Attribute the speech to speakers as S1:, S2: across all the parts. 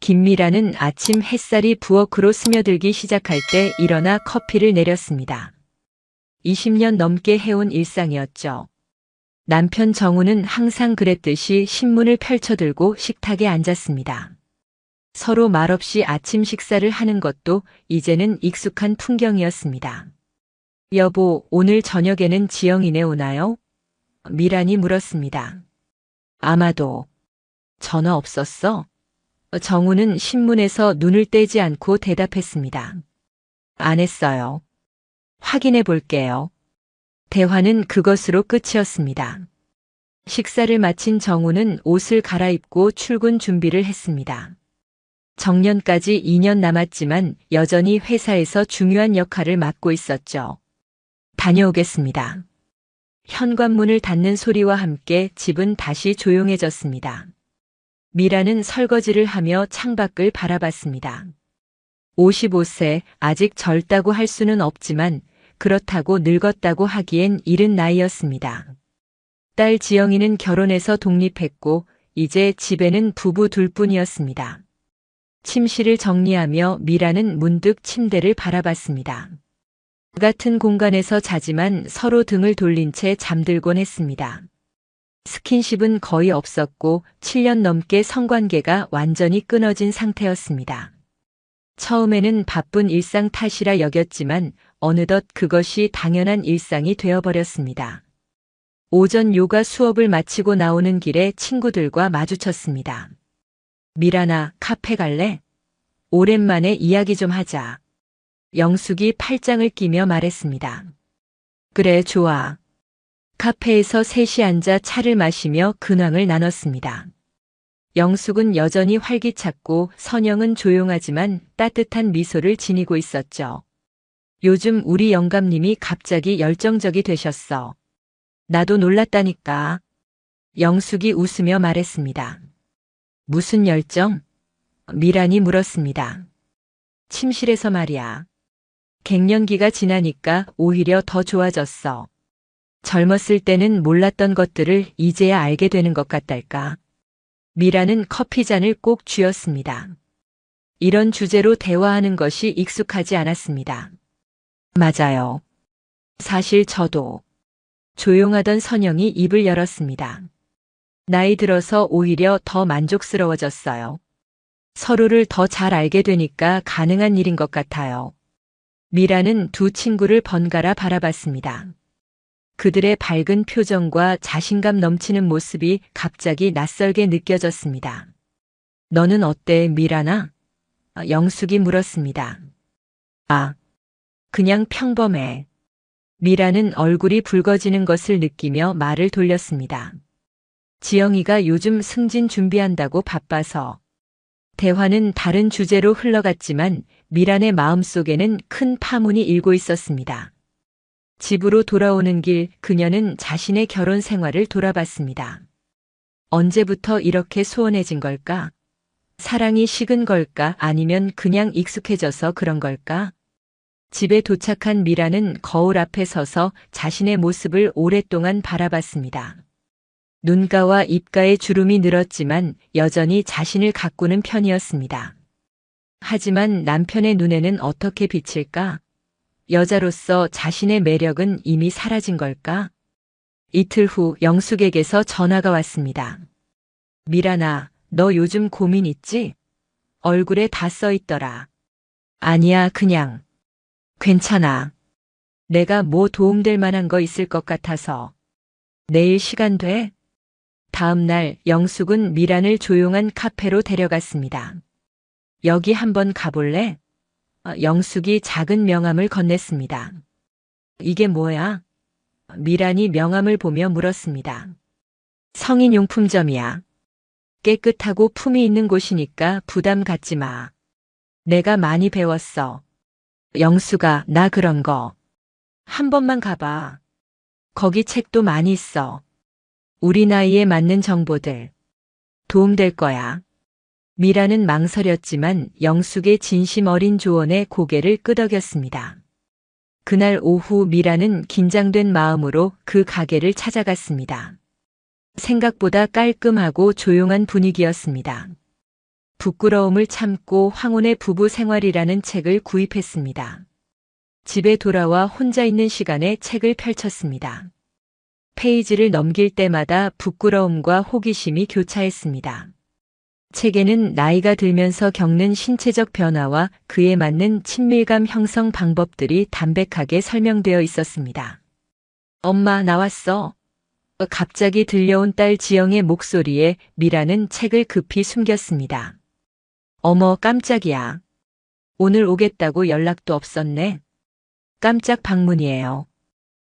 S1: 김미라는 아침 햇살이 부엌으로 스며들기 시작할 때 일어나 커피를 내렸습니다. 20년 넘게 해온 일상이었죠. 남편 정우는 항상 그랬듯이 신문을 펼쳐들고 식탁에 앉았습니다. 서로 말없이 아침 식사를 하는 것도 이제는 익숙한 풍경이었습니다. 여보, 오늘 저녁에는 지영이네 오나요? 미란이 물었습니다. 아마도. 전화 없었어? 정우는 신문에서 눈을 떼지 않고 대답했습니다. 안 했어요. 확인해 볼게요. 대화는 그것으로 끝이었습니다. 식사를 마친 정우는 옷을 갈아입고 출근 준비를 했습니다. 정년까지 2년 남았지만 여전히 회사에서 중요한 역할을 맡고 있었죠. 다녀오겠습니다. 현관문을 닫는 소리와 함께 집은 다시 조용해졌습니다. 미라는 설거지를 하며 창밖을 바라봤습니다. 55세, 아직 젊다고 할 수는 없지만 그렇다고 늙었다고 하기엔 이른 나이였습니다. 딸 지영이는 결혼해서 독립했고 이제 집에는 부부 둘뿐이었습니다. 침실을 정리하며 미라는 문득 침대를 바라봤습니다. 같은 공간에서 자지만 서로 등을 돌린 채 잠들곤 했습니다. 스킨십은 거의 없었고 7년 넘게 성관계가 완전히 끊어진 상태였습니다. 처음에는 바쁜 일상 탓이라 여겼지만 어느덧 그것이 당연한 일상이 되어버렸습니다. 오전 요가 수업을 마치고 나오는 길에 친구들과 마주쳤습니다. 미란아, 카페 갈래? 오랜만에 이야기 좀 하자. 영숙이 팔짱을 끼며 말했습니다. 그래, 좋아. 카페에서 셋이 앉아 차를 마시며 근황을 나눴습니다. 영숙은 여전히 활기찼고 선영은 조용하지만 따뜻한 미소를 지니고 있었죠. 요즘 우리 영감님이 갑자기 열정적이 되셨어. 나도 놀랐다니까. 영숙이 웃으며 말했습니다. 무슨 열정? 미란이 물었습니다. 침실에서 말이야. 갱년기가 지나니까 오히려 더 좋아졌어. 젊었을 때는 몰랐던 것들을 이제야 알게 되는 것 같달까. 미라는 커피잔을 꼭 쥐었습니다. 이런 주제로 대화하는 것이 익숙하지 않았습니다. 맞아요. 사실 저도. 조용하던 선영이 입을 열었습니다. 나이 들어서 오히려 더 만족스러워졌어요. 서로를 더 잘 알게 되니까 가능한 일인 것 같아요. 미라는 두 친구를 번갈아 바라봤습니다. 그들의 밝은 표정과 자신감 넘치는 모습이 갑자기 낯설게 느껴졌습니다. 너는 어때, 미라나? 영숙이 물었습니다. 아, 그냥 평범해. 미라는 얼굴이 붉어지는 것을 느끼며 말을 돌렸습니다. 지영이가 요즘 승진 준비한다고 바빠서. 대화는 다른 주제로 흘러갔지만 미란의 마음속에는 큰 파문이 일고 있었습니다. 집으로 돌아오는 길 그녀는 자신의 결혼 생활을 돌아봤습니다. 언제부터 이렇게 소원해진 걸까? 사랑이 식은 걸까? 아니면 그냥 익숙해져서 그런 걸까? 집에 도착한 미라는 거울 앞에 서서 자신의 모습을 오랫동안 바라봤습니다. 눈가와 입가에 주름이 늘었지만 여전히 자신을 가꾸는 편이었습니다. 하지만 남편의 눈에는 어떻게 비칠까? 여자로서 자신의 매력은 이미 사라진 걸까? 이틀 후 영숙에게서 전화가 왔습니다. 미란아, 너 요즘 고민 있지? 얼굴에 다 써 있더라. 아니야, 그냥. 괜찮아. 내가 뭐 도움될 만한 거 있을 것 같아서. 내일 시간 돼? 다음 날 영숙은 미란을 조용한 카페로 데려갔습니다. 여기 한번 가볼래? 영숙이 작은 명함을 건넸습니다. 이게 뭐야? 미란이 명함을 보며 물었습니다. 성인용품점이야. 깨끗하고 품이 있는 곳이니까 부담 갖지 마. 내가 많이 배웠어. 영숙아, 나 그런 거. 한 번만 가봐. 거기 책도 많이 있어. 우리 나이에 맞는 정보들. 도움될 거야. 미라는 망설였지만 영숙의 진심 어린 조언에 고개를 끄덕였습니다. 그날 오후 미라는 긴장된 마음으로 그 가게를 찾아갔습니다. 생각보다 깔끔하고 조용한 분위기였습니다. 부끄러움을 참고 황혼의 부부 생활이라는 책을 구입했습니다. 집에 돌아와 혼자 있는 시간에 책을 펼쳤습니다. 페이지를 넘길 때마다 부끄러움과 호기심이 교차했습니다. 책에는 나이가 들면서 겪는 신체적 변화와 그에 맞는 친밀감 형성 방법들이 담백하게 설명되어 있었습니다. 엄마, 나왔어. 갑자기 들려온 딸 지영의 목소리에 미라는 책을 급히 숨겼습니다. 어머, 깜짝이야. 오늘 오겠다고 연락도 없었네. 깜짝 방문이에요.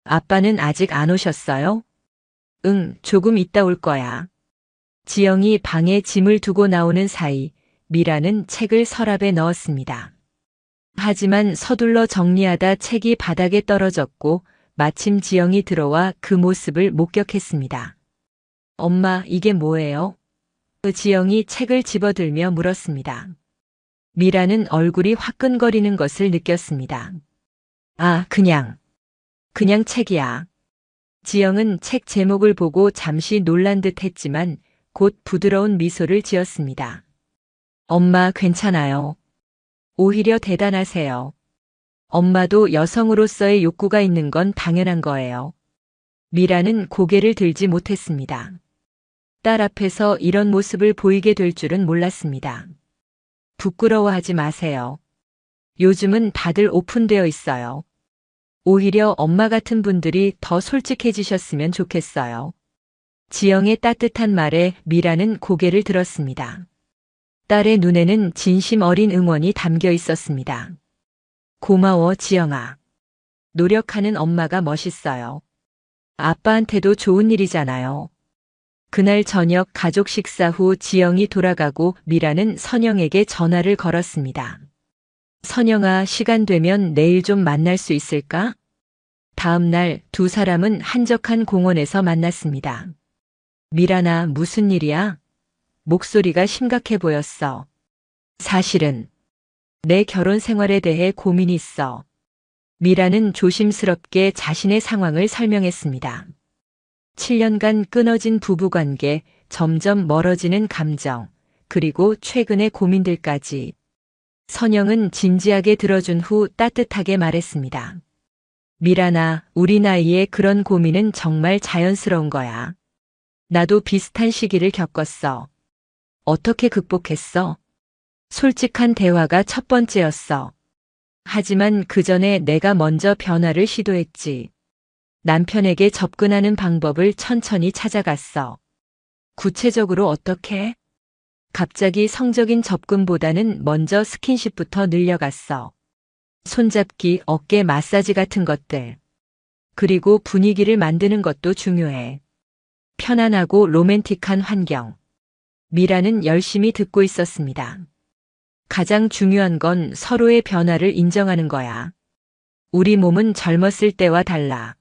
S1: 아빠는 아직 안 오셨어요? 응, 조금 있다 올 거야. 지영이 방에 짐을 두고 나오는 사이 미라는 책을 서랍에 넣었습니다. 하지만 서둘러 정리하다 책이 바닥에 떨어졌고 마침 지영이 들어와 그 모습을 목격했습니다. 엄마, 이게 뭐예요? 지영이 책을 집어들며 물었습니다. 미라는 얼굴이 화끈거리는 것을 느꼈습니다. 아, 그냥 책이야. 지영은 책 제목을 보고 잠시 놀란 듯 했지만 곧 부드러운 미소를 지었습니다. 엄마, 괜찮아요. 오히려 대단하세요. 엄마도 여성으로서의 욕구가 있는 건 당연한 거예요. 미라는 고개를 들지 못했습니다. 딸 앞에서 이런 모습을 보이게 될 줄은 몰랐습니다. 부끄러워하지 마세요. 요즘은 다들 오픈되어 있어요. 오히려 엄마 같은 분들이 더 솔직해지셨으면 좋겠어요. 지영의 따뜻한 말에 미라는 고개를 들었습니다. 딸의 눈에는 진심 어린 응원이 담겨 있었습니다. 고마워, 지영아. 노력하는 엄마가 멋있어요. 아빠한테도 좋은 일이잖아요. 그날 저녁 가족 식사 후 지영이 돌아가고 미라는 선영에게 전화를 걸었습니다. 선영아, 시간 되면 내일 좀 만날 수 있을까? 다음 날 두 사람은 한적한 공원에서 만났습니다. 미라나, 무슨 일이야? 목소리가 심각해 보였어. 사실은 내 결혼 생활에 대해 고민이 있어. 미라는 조심스럽게 자신의 상황을 설명했습니다. 7년간 끊어진 부부관계, 점점 멀어지는 감정, 그리고 최근의 고민들까지. 선영은 진지하게 들어준 후 따뜻하게 말했습니다. 미라나, 우리 나이에 그런 고민은 정말 자연스러운 거야. 나도 비슷한 시기를 겪었어. 어떻게 극복했어? 솔직한 대화가 첫 번째였어. 하지만 그 전에 내가 먼저 변화를 시도했지. 남편에게 접근하는 방법을 천천히 찾아갔어. 구체적으로 어떻게? 갑자기 성적인 접근보다는 먼저 스킨십부터 늘려갔어. 손잡기, 어깨 마사지 같은 것들. 그리고 분위기를 만드는 것도 중요해. 편안하고 로맨틱한 환경. 미라는 열심히 듣고 있었습니다. 가장 중요한 건 서로의 변화를 인정하는 거야. 우리 몸은 젊었을 때와 달라.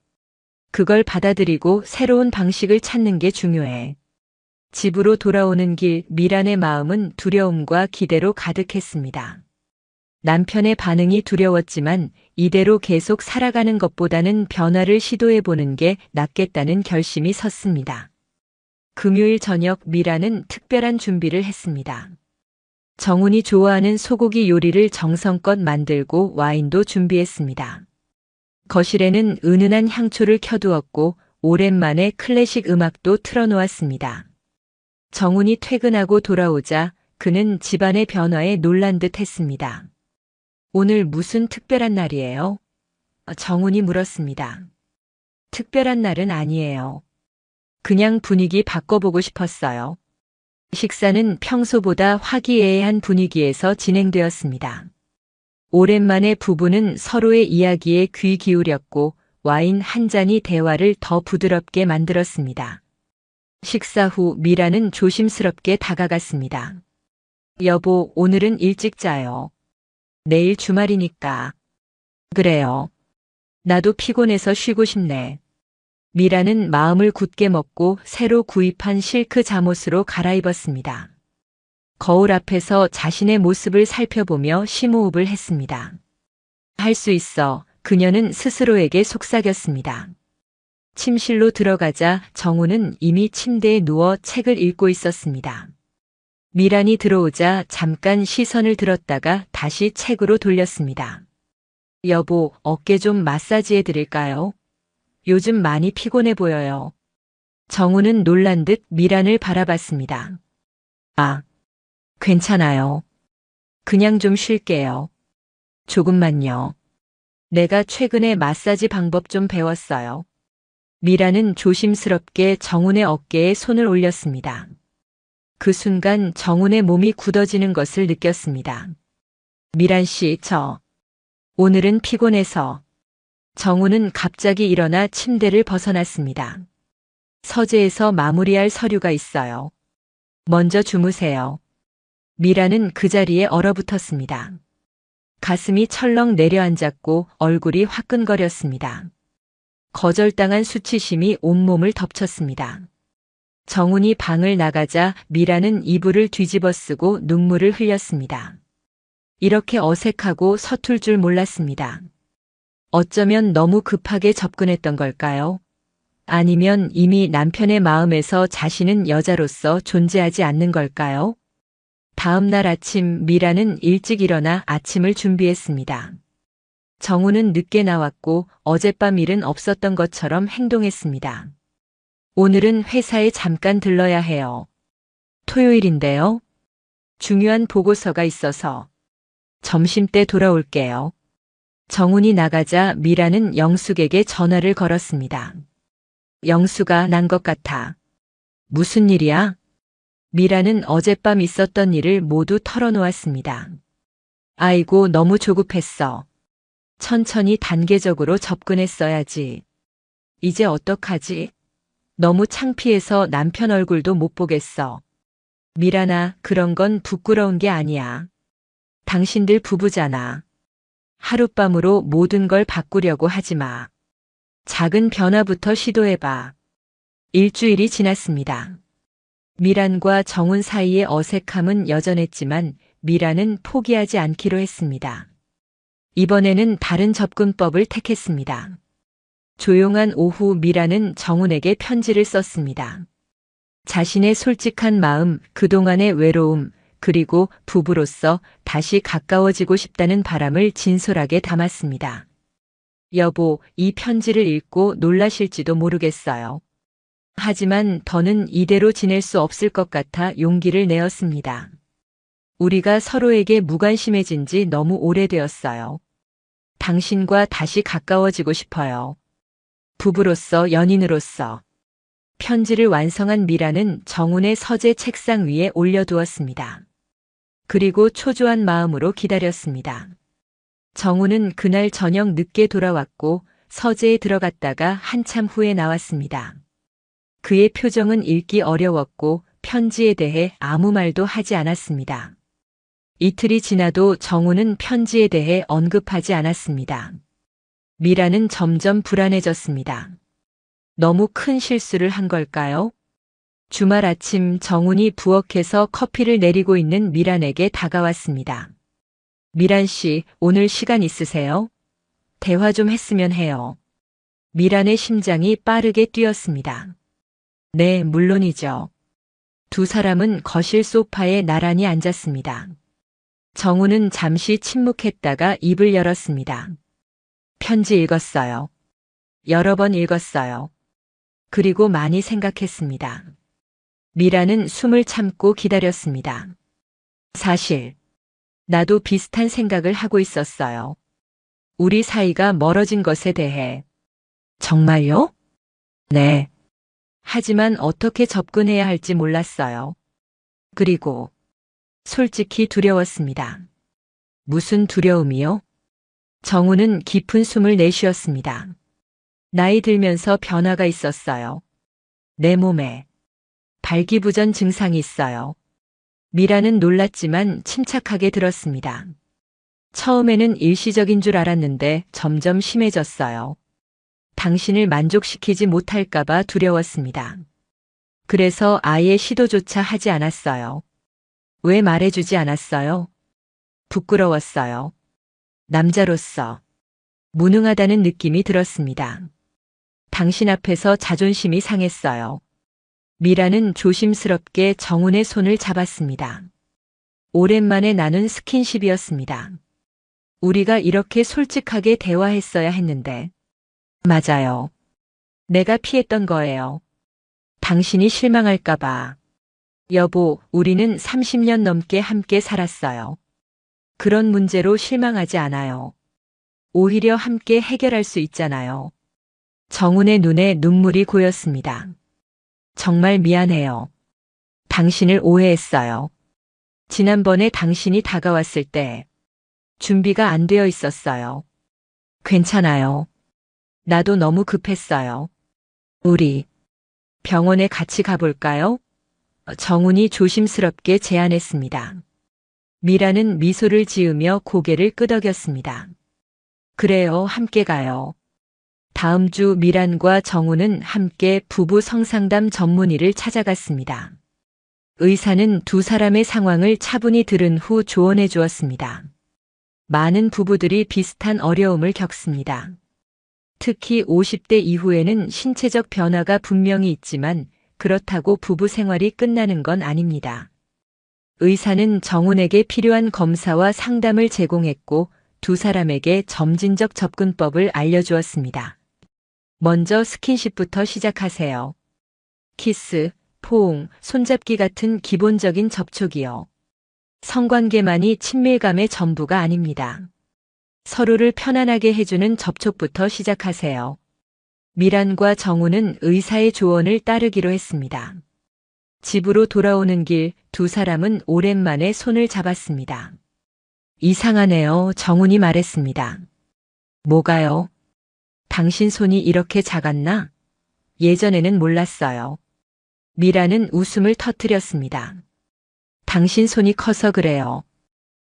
S1: 그걸 받아들이고 새로운 방식을 찾는 게 중요해. 집으로 돌아오는 길 미란의 마음은 두려움과 기대로 가득했습니다. 남편의 반응이 두려웠지만 이대로 계속 살아가는 것보다는 변화를 시도해보는 게 낫겠다는 결심이 섰습니다. 금요일 저녁 미라는 특별한 준비를 했습니다. 정훈이 좋아하는 소고기 요리를 정성껏 만들고 와인도 준비했습니다. 거실에는 은은한 향초를 켜두었고 오랜만에 클래식 음악도 틀어놓았습니다. 정훈이 퇴근하고 돌아오자 그는 집안의 변화에 놀란 듯 했습니다. 오늘 무슨 특별한 날이에요? 정훈이 물었습니다. 특별한 날은 아니에요. 그냥 분위기 바꿔보고 싶었어요. 식사는 평소보다 화기애애한 분위기에서 진행되었습니다. 오랜만에 부부는 서로의 이야기에 귀 기울였고 와인 한 잔이 대화를 더 부드럽게 만들었습니다. 식사 후 미라는 조심스럽게 다가갔습니다. 여보, 오늘은 일찍 자요. 내일 주말이니까. 그래요. 나도 피곤해서 쉬고 싶네. 미라는 마음을 굳게 먹고 새로 구입한 실크 잠옷으로 갈아입었습니다. 거울 앞에서 자신의 모습을 살펴보며 심호흡을 했습니다. 할 수 있어. 그녀는 스스로에게 속삭였습니다. 침실로 들어가자 정우는 이미 침대에 누워 책을 읽고 있었습니다. 미란이 들어오자 잠깐 시선을 들었다가 다시 책으로 돌렸습니다. 여보, 어깨 좀 마사지해 드릴까요? 요즘 많이 피곤해 보여요. 정우는 놀란 듯 미란을 바라봤습니다. 아, 괜찮아요. 그냥 좀 쉴게요. 조금만요. 내가 최근에 마사지 방법 좀 배웠어요. 미란은 조심스럽게 정훈의 어깨에 손을 올렸습니다. 그 순간 정훈의 몸이 굳어지는 것을 느꼈습니다. 미란 씨, 오늘은 피곤해서. 정훈은 갑자기 일어나 침대를 벗어났습니다. 서재에서 마무리할 서류가 있어요. 먼저 주무세요. 미란은 그 자리에 얼어붙었습니다. 가슴이 철렁 내려앉았고 얼굴이 화끈거렸습니다. 거절당한 수치심이 온몸을 덮쳤습니다. 정훈이 방을 나가자 미란은 이불을 뒤집어 쓰고 눈물을 흘렸습니다. 이렇게 어색하고 서툴 줄 몰랐습니다. 어쩌면 너무 급하게 접근했던 걸까요? 아니면 이미 남편의 마음에서 자신은 여자로서 존재하지 않는 걸까요? 다음 날 아침 미라는 일찍 일어나 아침을 준비했습니다. 정우는 늦게 나왔고 어젯밤 일은 없었던 것처럼 행동했습니다. 오늘은 회사에 잠깐 들러야 해요. 토요일인데요. 중요한 보고서가 있어서. 점심때 돌아올게요. 정훈이 나가자 미라는 영숙에게 전화를 걸었습니다. 영수가 난 것 같아. 무슨 일이야? 미라는 어젯밤 있었던 일을 모두 털어놓았습니다. 아이고, 너무 조급했어. 천천히 단계적으로 접근했어야지. 이제 어떡하지? 너무 창피해서 남편 얼굴도 못 보겠어. 미란아, 그런 건 부끄러운 게 아니야. 당신들 부부잖아. 하룻밤으로 모든 걸 바꾸려고 하지 마. 작은 변화부터 시도해봐. 일주일이 지났습니다. 미란과 정훈 사이의 어색함은 여전했지만 미란은 포기하지 않기로 했습니다. 이번에는 다른 접근법을 택했습니다. 조용한 오후 미란은 정훈에게 편지를 썼습니다. 자신의 솔직한 마음, 그동안의 외로움, 그리고 부부로서 다시 가까워지고 싶다는 바람을 진솔하게 담았습니다. 여보, 이 편지를 읽고 놀라실지도 모르겠어요. 하지만 더는 이대로 지낼 수 없을 것 같아 용기를 내었습니다. 우리가 서로에게 무관심해진 지 너무 오래되었어요. 당신과 다시 가까워지고 싶어요. 부부로서, 연인으로서. 편지를 완성한 미라는 정훈의 서재 책상 위에 올려두었습니다. 그리고 초조한 마음으로 기다렸습니다. 정훈은 그날 저녁 늦게 돌아왔고 서재에 들어갔다가 한참 후에 나왔습니다. 그의 표정은 읽기 어려웠고 편지에 대해 아무 말도 하지 않았습니다. 이틀이 지나도 정훈은 편지에 대해 언급하지 않았습니다. 미라는 점점 불안해졌습니다. 너무 큰 실수를 한 걸까요? 주말 아침 정훈이 부엌에서 커피를 내리고 있는 미란에게 다가왔습니다. 미란 씨, 오늘 시간 있으세요? 대화 좀 했으면 해요. 미란의 심장이 빠르게 뛰었습니다. 네, 물론이죠. 두 사람은 거실 소파에 나란히 앉았습니다. 정훈은 잠시 침묵했다가 입을 열었습니다. 편지 읽었어요. 여러 번 읽었어요. 그리고 많이 생각했습니다. 미라는 숨을 참고 기다렸습니다. 사실, 나도 비슷한 생각을 하고 있었어요. 우리 사이가 멀어진 것에 대해. 정말요? 네. 하지만 어떻게 접근해야 할지 몰랐어요. 그리고 솔직히 두려웠습니다. 무슨 두려움이요? 정우는 깊은 숨을 내쉬었습니다. 나이 들면서 변화가 있었어요. 내 몸에 발기부전 증상이 있어요. 미라는 놀랐지만 침착하게 들었습니다. 처음에는 일시적인 줄 알았는데 점점 심해졌어요. 당신을 만족시키지 못할까봐 두려웠습니다. 그래서 아예 시도조차 하지 않았어요. 왜 말해주지 않았어요? 부끄러웠어요. 남자로서 무능하다는 느낌이 들었습니다. 당신 앞에서 자존심이 상했어요. 미라는 조심스럽게 정훈의 손을 잡았습니다. 오랜만에 나눈 스킨십이었습니다. 우리가 이렇게 솔직하게 대화했어야 했는데. 맞아요. 내가 피했던 거예요. 당신이 실망할까봐. 여보, 우리는 30년 넘게 함께 살았어요. 그런 문제로 실망하지 않아요. 오히려 함께 해결할 수 있잖아요. 정훈의 눈에 눈물이 고였습니다. 정말 미안해요. 당신을 오해했어요. 지난번에 당신이 다가왔을 때 준비가 안 되어 있었어요. 괜찮아요. 나도 너무 급했어요. 우리 병원에 같이 가볼까요? 정훈이 조심스럽게 제안했습니다. 미라는 미소를 지으며 고개를 끄덕였습니다. 그래요, 함께 가요. 다음 주 미란과 정훈은 함께 부부 성상담 전문의를 찾아갔습니다. 의사는 두 사람의 상황을 차분히 들은 후 조언해 주었습니다. 많은 부부들이 비슷한 어려움을 겪습니다. 특히 50대 이후에는 신체적 변화가 분명히 있지만 그렇다고 부부 생활이 끝나는 건 아닙니다. 의사는 정훈에게 필요한 검사와 상담을 제공했고 두 사람에게 점진적 접근법을 알려주었습니다. 먼저 스킨십부터 시작하세요. 키스, 포옹, 손잡기 같은 기본적인 접촉이요. 성관계만이 친밀감의 전부가 아닙니다. 서로를 편안하게 해주는 접촉부터 시작하세요. 미란과 정훈은 의사의 조언을 따르기로 했습니다. 집으로 돌아오는 길 두 사람은 오랜만에 손을 잡았습니다. 이상하네요, 정훈이 말했습니다. 뭐가요? 당신 손이 이렇게 작았나? 예전에는 몰랐어요. 미라는 웃음을 터뜨렸습니다. 당신 손이 커서 그래요.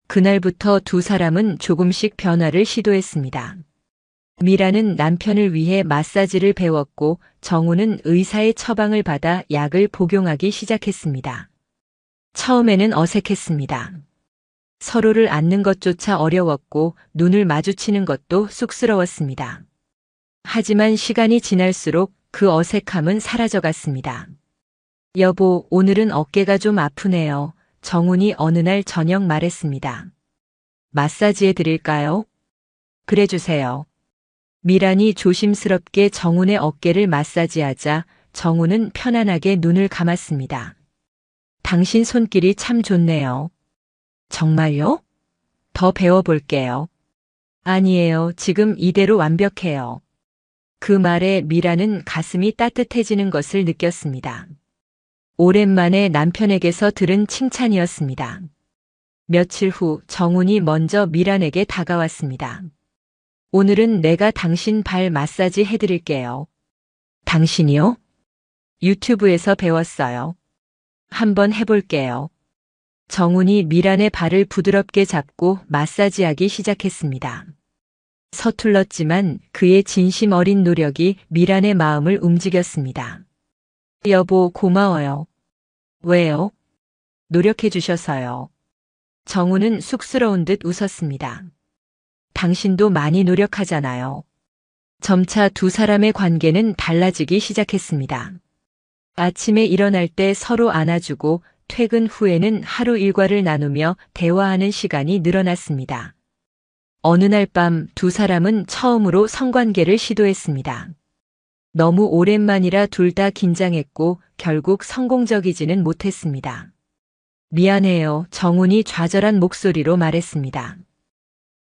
S1: 그날부터 두 사람은 조금씩 변화를 시도했습니다. 미라는 남편을 위해 마사지를 배웠고 정훈은 의사의 처방을 받아 약을 복용하기 시작했습니다. 처음에는 어색했습니다. 서로를 안는 것조차 어려웠고 눈을 마주치는 것도 쑥스러웠습니다. 하지만 시간이 지날수록 그 어색함은 사라져갔습니다. 여보, 오늘은 어깨가 좀 아프네요. 정훈이 어느 날 저녁 말했습니다. 마사지해 드릴까요? 그래 주세요. 미란이 조심스럽게 정훈의 어깨를 마사지하자 정훈은 편안하게 눈을 감았습니다. 당신 손길이 참 좋네요. 정말요? 더 배워볼게요. 아니에요. 지금 이대로 완벽해요. 그 말에 미라는 가슴이 따뜻해지는 것을 느꼈습니다. 오랜만에 남편에게서 들은 칭찬이었습니다. 며칠 후 정훈이 먼저 미란에게 다가왔습니다. 오늘은 내가 당신 발 마사지 해드릴게요. 당신이요? 유튜브에서 배웠어요. 한번 해볼게요. 정훈이 미란의 발을 부드럽게 잡고 마사지하기 시작했습니다. 서툴렀지만 그의 진심 어린 노력이 미란의 마음을 움직였습니다. 여보, 고마워요. 왜요? 노력해 주셔서요. 정훈은 쑥스러운 듯 웃었습니다. 당신도 많이 노력하잖아요. 점차 두 사람의 관계는 달라지기 시작했습니다. 아침에 일어날 때 서로 안아주고 퇴근 후에는 하루 일과를 나누며 대화하는 시간이 늘어났습니다. 어느 날 밤 두 사람은 처음으로 성관계를 시도했습니다. 너무 오랜만이라 둘 다 긴장했고 결국 성공적이지는 못했습니다. 미안해요, 정훈이 좌절한 목소리로 말했습니다.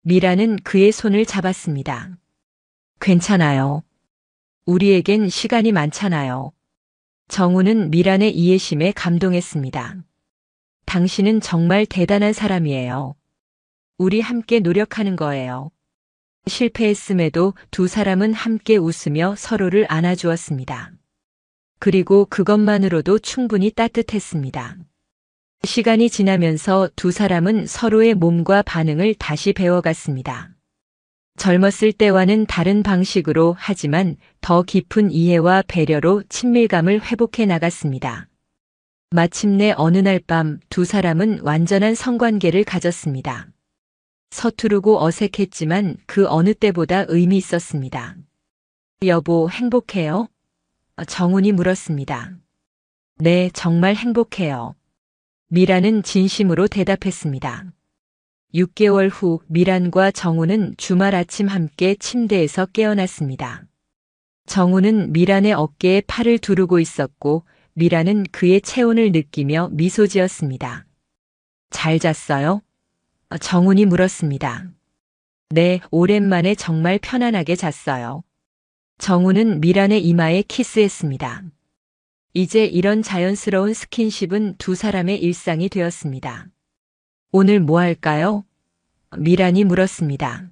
S1: 미라는 그의 손을 잡았습니다. 괜찮아요. 우리에겐 시간이 많잖아요. 정훈은 미란의 이해심에 감동했습니다. 당신은 정말 대단한 사람이에요. 우리 함께 노력하는 거예요. 실패했음에도 두 사람은 함께 웃으며 서로를 안아주었습니다. 그리고 그것만으로도 충분히 따뜻했습니다. 시간이 지나면서 두 사람은 서로의 몸과 반응을 다시 배워갔습니다. 젊었을 때와는 다른 방식으로 하지만 더 깊은 이해와 배려로 친밀감을 회복해 나갔습니다. 마침내 어느 날 밤 두 사람은 완전한 성관계를 가졌습니다. 서투르고 어색했지만 그 어느 때보다 의미 있었습니다. 여보, 행복해요? 정훈이 물었습니다. 네, 정말 행복해요. 미라는 진심으로 대답했습니다. 6개월 후 미란과 정우는 주말 아침 함께 침대에서 깨어났습니다. 정우는 미란의 어깨에 팔을 두르고 있었고 미란은 그의 체온을 느끼며 미소 지었습니다. 잘 잤어요? 정훈이 물었습니다. 네, 오랜만에 정말 편안하게 잤어요. 정우는 미란의 이마에 키스했습니다. 이제 이런 자연스러운 스킨십은 두 사람의 일상이 되었습니다. 오늘 뭐 할까요? 미란이 물었습니다.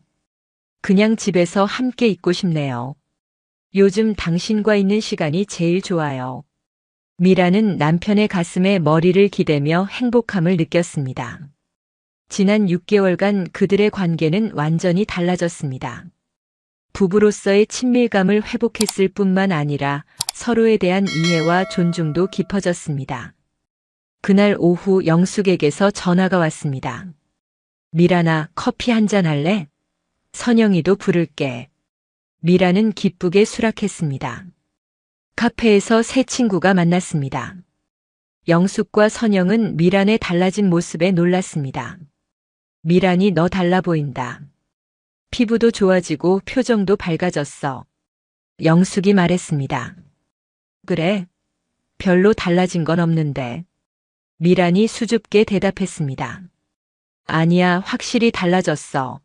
S1: 그냥 집에서 함께 있고 싶네요. 요즘 당신과 있는 시간이 제일 좋아요. 미란은 남편의 가슴에 머리를 기대며 행복함을 느꼈습니다. 지난 6개월간 그들의 관계는 완전히 달라졌습니다. 부부로서의 친밀감을 회복했을 뿐만 아니라 서로에 대한 이해와 존중도 깊어졌습니다. 그날 오후 영숙에게서 전화가 왔습니다. 미란아, 커피 한잔 할래? 선영이도 부를게. 미란은 기쁘게 수락했습니다. 카페에서 새 친구가 만났습니다. 영숙과 선영은 미란의 달라진 모습에 놀랐습니다. 미란이 너 달라 보인다. 피부도 좋아지고 표정도 밝아졌어. 영숙이 말했습니다. 그래? 별로 달라진 건 없는데. 미란이 수줍게 대답했습니다. 아니야, 확실히 달라졌어.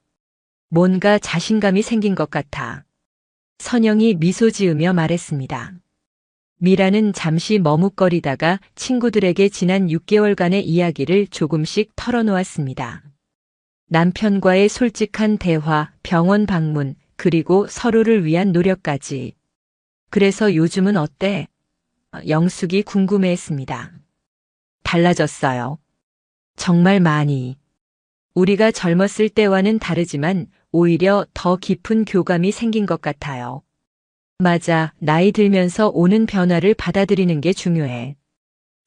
S1: 뭔가 자신감이 생긴 것 같아. 선영이 미소 지으며 말했습니다. 미란은 잠시 머뭇거리다가 친구들에게 지난 6개월간의 이야기를 조금씩 털어놓았습니다. 남편과의 솔직한 대화, 병원 방문, 그리고 서로를 위한 노력까지. 그래서 요즘은 어때? 영숙이 궁금해했습니다. 달라졌어요. 정말 많이. 우리가 젊었을 때와는 다르지만 오히려 더 깊은 교감이 생긴 것 같아요. 맞아, 나이 들면서 오는 변화를 받아들이는 게 중요해.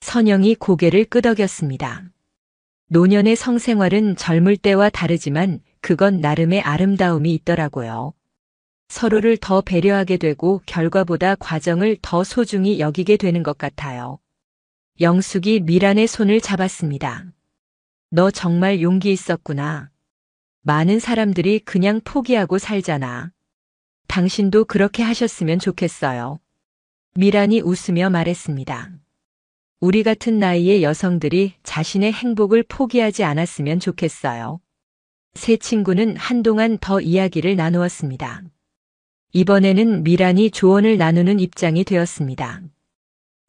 S1: 선영이 고개를 끄덕였습니다. 노년의 성생활은 젊을 때와 다르지만 그건 나름의 아름다움이 있더라고요. 서로를 더 배려하게 되고 결과보다 과정을 더 소중히 여기게 되는 것 같아요. 영숙이 미란의 손을 잡았습니다. 너 정말 용기 있었구나. 많은 사람들이 그냥 포기하고 살잖아. 당신도 그렇게 하셨으면 좋겠어요. 미란이 웃으며 말했습니다. 우리 같은 나이의 여성들이 자신의 행복을 포기하지 않았으면 좋겠어요. 세 친구는 한동안 더 이야기를 나누었습니다. 이번에는 미란이 조언을 나누는 입장이 되었습니다.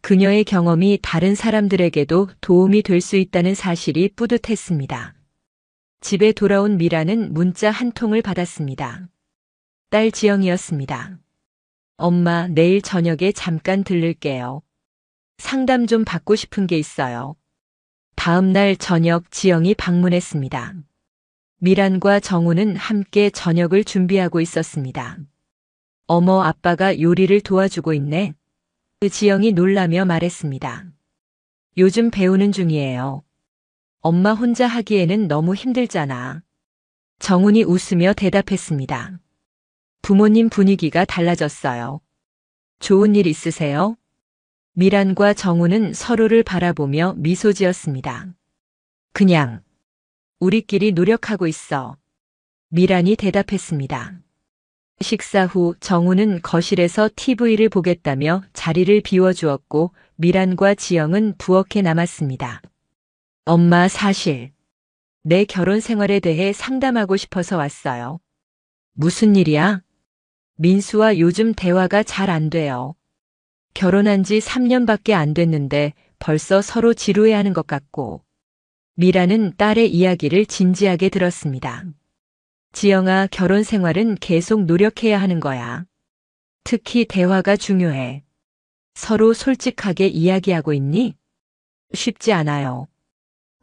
S1: 그녀의 경험이 다른 사람들에게도 도움이 될 수 있다는 사실이 뿌듯했습니다. 집에 돌아온 미란은 문자 한 통을 받았습니다. 딸 지영이었습니다. 엄마, 내일 저녁에 잠깐 들를게요. 상담 좀 받고 싶은 게 있어요. 다음 날 저녁 지영이 방문했습니다. 미란과 정우는 함께 저녁을 준비하고 있었습니다. 어머, 아빠가 요리를 도와주고 있네. 지영이 놀라며 말했습니다. 요즘 배우는 중이에요. 엄마 혼자 하기에는 너무 힘들잖아. 정훈이 웃으며 대답했습니다. 부모님 분위기가 달라졌어요. 좋은 일 있으세요? 미란과 정우는 서로를 바라보며 미소 지었습니다. 그냥 우리끼리 노력하고 있어. 미란이 대답했습니다. 식사 후 정우는 거실에서 TV를 보겠다며 자리를 비워주었고 미란과 지영은 부엌에 남았습니다. 엄마, 사실 내 결혼 생활에 대해 상담하고 싶어서 왔어요. 무슨 일이야? 민수와 요즘 대화가 잘 안 돼요. 결혼한 지 3년밖에 안 됐는데 벌써 서로 지루해하는 것 같고. 미라는 딸의 이야기를 진지하게 들었습니다. 지영아, 결혼 생활은 계속 노력해야 하는 거야. 특히 대화가 중요해. 서로 솔직하게 이야기하고 있니? 쉽지 않아요.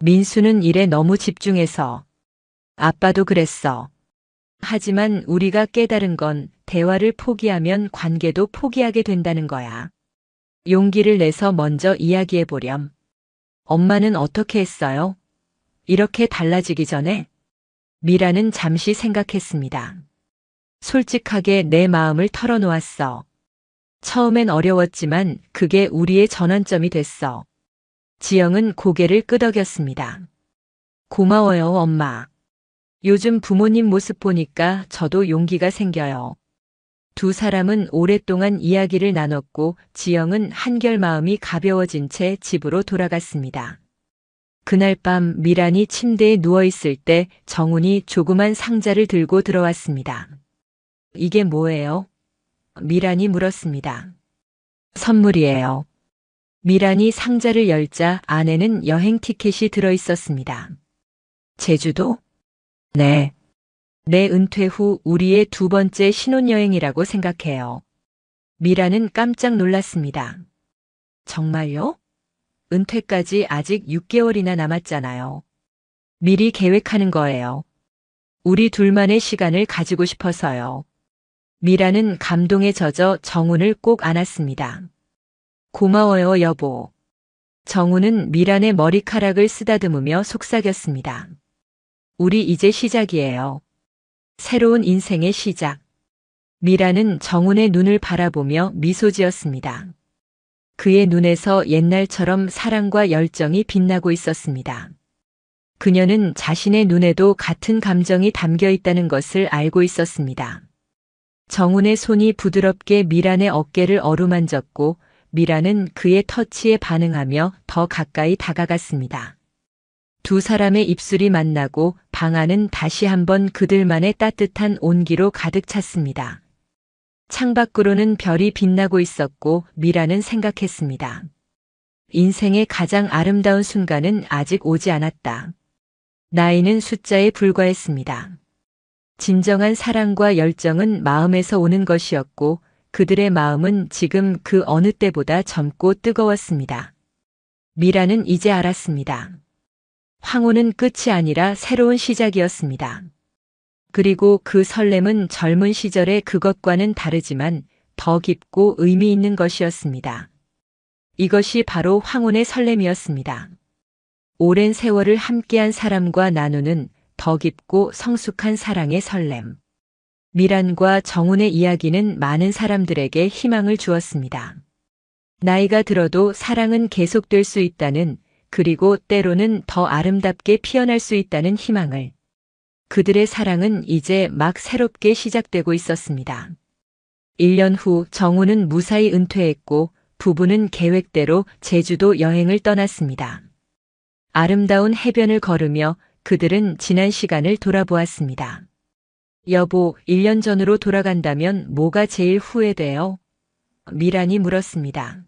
S1: 민수는 일에 너무 집중해서. 아빠도 그랬어. 하지만 우리가 깨달은 건 대화를 포기하면 관계도 포기하게 된다는 거야. 용기를 내서 먼저 이야기해 보렴. 엄마는 어떻게 했어요? 이렇게 달라지기 전에? 미라는 잠시 생각했습니다. 솔직하게 내 마음을 털어놓았어. 처음엔 어려웠지만 그게 우리의 전환점이 됐어. 지영은 고개를 끄덕였습니다. 고마워요, 엄마. 요즘 부모님 모습 보니까 저도 용기가 생겨요. 두 사람은 오랫동안 이야기를 나눴고 지영은 한결 마음이 가벼워진 채 집으로 돌아갔습니다. 그날 밤 미란이 침대에 누워있을 때 정훈이 조그만 상자를 들고 들어왔습니다. 이게 뭐예요? 미란이 물었습니다. 선물이에요. 미란이 상자를 열자 안에는 여행 티켓이 들어있었습니다. 제주도? 네. 내 은퇴 후 우리의 두 번째 신혼여행이라고 생각해요. 미라는 깜짝 놀랐습니다. 정말요? 은퇴까지 아직 6개월이나 남았잖아요. 미리 계획하는 거예요. 우리 둘만의 시간을 가지고 싶어서요. 미라는 감동에 젖어 정훈을 꼭 안았습니다. 고마워요, 여보. 정훈은 미란의 머리카락을 쓰다듬으며 속삭였습니다. 우리 이제 시작이에요. 새로운 인생의 시작. 미라는 정훈의 눈을 바라보며 미소 지었습니다. 그의 눈에서 옛날처럼 사랑과 열정이 빛나고 있었습니다. 그녀는 자신의 눈에도 같은 감정이 담겨 있다는 것을 알고 있었습니다. 정훈의 손이 부드럽게 미란의 어깨를 어루만졌고 미란은 그의 터치에 반응하며 더 가까이 다가갔습니다. 두 사람의 입술이 만나고 방 안은 다시 한번 그들만의 따뜻한 온기로 가득 찼습니다. 창밖으로는 별이 빛나고 있었고 미라는 생각했습니다. 인생의 가장 아름다운 순간은 아직 오지 않았다. 나이는 숫자에 불과했습니다. 진정한 사랑과 열정은 마음에서 오는 것이었고 그들의 마음은 지금 그 어느 때보다 젊고 뜨거웠습니다. 미라는 이제 알았습니다. 황혼은 끝이 아니라 새로운 시작이었습니다. 그리고 그 설렘은 젊은 시절의 그것과는 다르지만 더 깊고 의미 있는 것이었습니다. 이것이 바로 황혼의 설렘이었습니다. 오랜 세월을 함께한 사람과 나누는 더 깊고 성숙한 사랑의 설렘. 미란과 정훈의 이야기는 많은 사람들에게 희망을 주었습니다. 나이가 들어도 사랑은 계속될 수 있다는, 그리고 때로는 더 아름답게 피어날 수 있다는 희망을. 그들의 사랑은 이제 막 새롭게 시작되고 있었습니다. 1년 후 정훈은 무사히 은퇴했고 부부는 계획대로 제주도 여행을 떠났습니다. 아름다운 해변을 걸으며 그들은 지난 시간을 돌아보았습니다. 여보, 1년 전으로 돌아간다면 뭐가 제일 후회돼요? 미란이 물었습니다.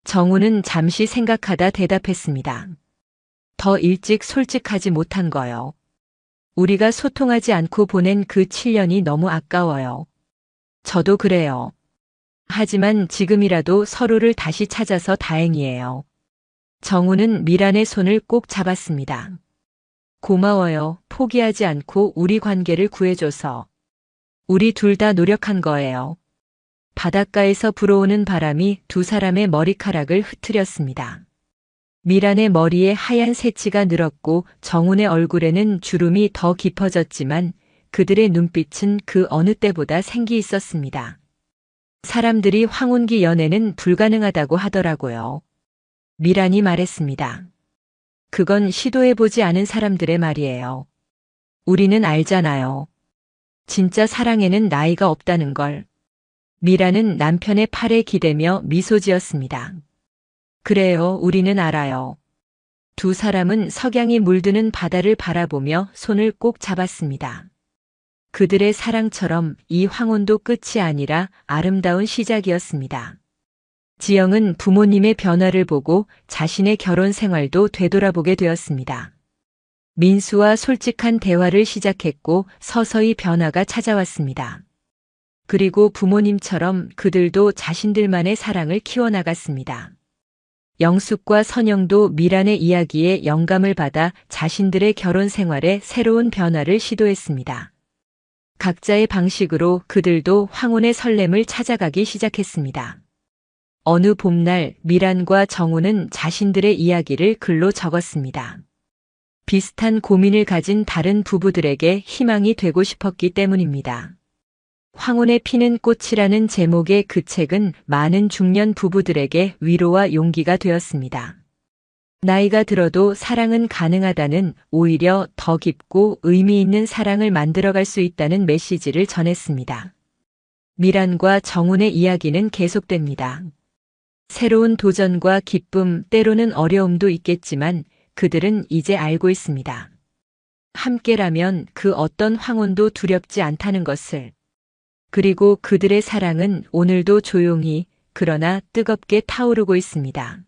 S1: 정훈은 잠시 생각하다 대답했습니다. 더 일찍 솔직하지 못한 거요. 우리가 소통하지 않고 보낸 그 7년이 너무 아까워요. 저도 그래요. 하지만 지금이라도 서로를 다시 찾아서 다행이에요. 정훈은 미란의 손을 꼭 잡았습니다. 고마워요. 포기하지 않고 우리 관계를 구해줘서. 우리 둘 다 노력한 거예요. 바닷가에서 불어오는 바람이 두 사람의 머리카락을 흐트렸습니다. 미란의 머리에 하얀 새치가 늘었고 정훈의 얼굴에는 주름이 더 깊어졌지만 그들의 눈빛은 그 어느 때보다 생기 있었습니다. 사람들이 황혼기 연애는 불가능하다고 하더라고요. 미란이 말했습니다. 그건 시도해보지 않은 사람들의 말이에요. 우리는 알잖아요. 진짜 사랑에는 나이가 없다는 걸. 미란은 남편의 팔에 기대며 미소 지었습니다. 그래요, 우리는 알아요. 두 사람은 석양이 물드는 바다를 바라보며 손을 꼭 잡았습니다. 그들의 사랑처럼 이 황혼도 끝이 아니라 아름다운 시작이었습니다. 지영은 부모님의 변화를 보고 자신의 결혼 생활도 되돌아보게 되었습니다. 민수와 솔직한 대화를 시작했고 서서히 변화가 찾아왔습니다. 그리고 부모님처럼 그들도 자신들만의 사랑을 키워나갔습니다. 영숙과 선영도 미란의 이야기에 영감을 받아 자신들의 결혼 생활에 새로운 변화를 시도했습니다. 각자의 방식으로 그들도 황혼의 설렘을 찾아가기 시작했습니다. 어느 봄날 미란과 정훈은 자신들의 이야기를 글로 적었습니다. 비슷한 고민을 가진 다른 부부들에게 희망이 되고 싶었기 때문입니다. 황혼에 피는 꽃이라는 제목의 그 책은 많은 중년 부부들에게 위로와 용기가 되었습니다. 나이가 들어도 사랑은 가능하다는, 오히려 더 깊고 의미 있는 사랑을 만들어갈 수 있다는 메시지를 전했습니다. 미란과 정훈의 이야기는 계속됩니다. 새로운 도전과 기쁨, 때로는 어려움도 있겠지만 그들은 이제 알고 있습니다. 함께라면 그 어떤 황혼도 두렵지 않다는 것을. 그리고 그들의 사랑은 오늘도 조용히, 그러나 뜨겁게 타오르고 있습니다.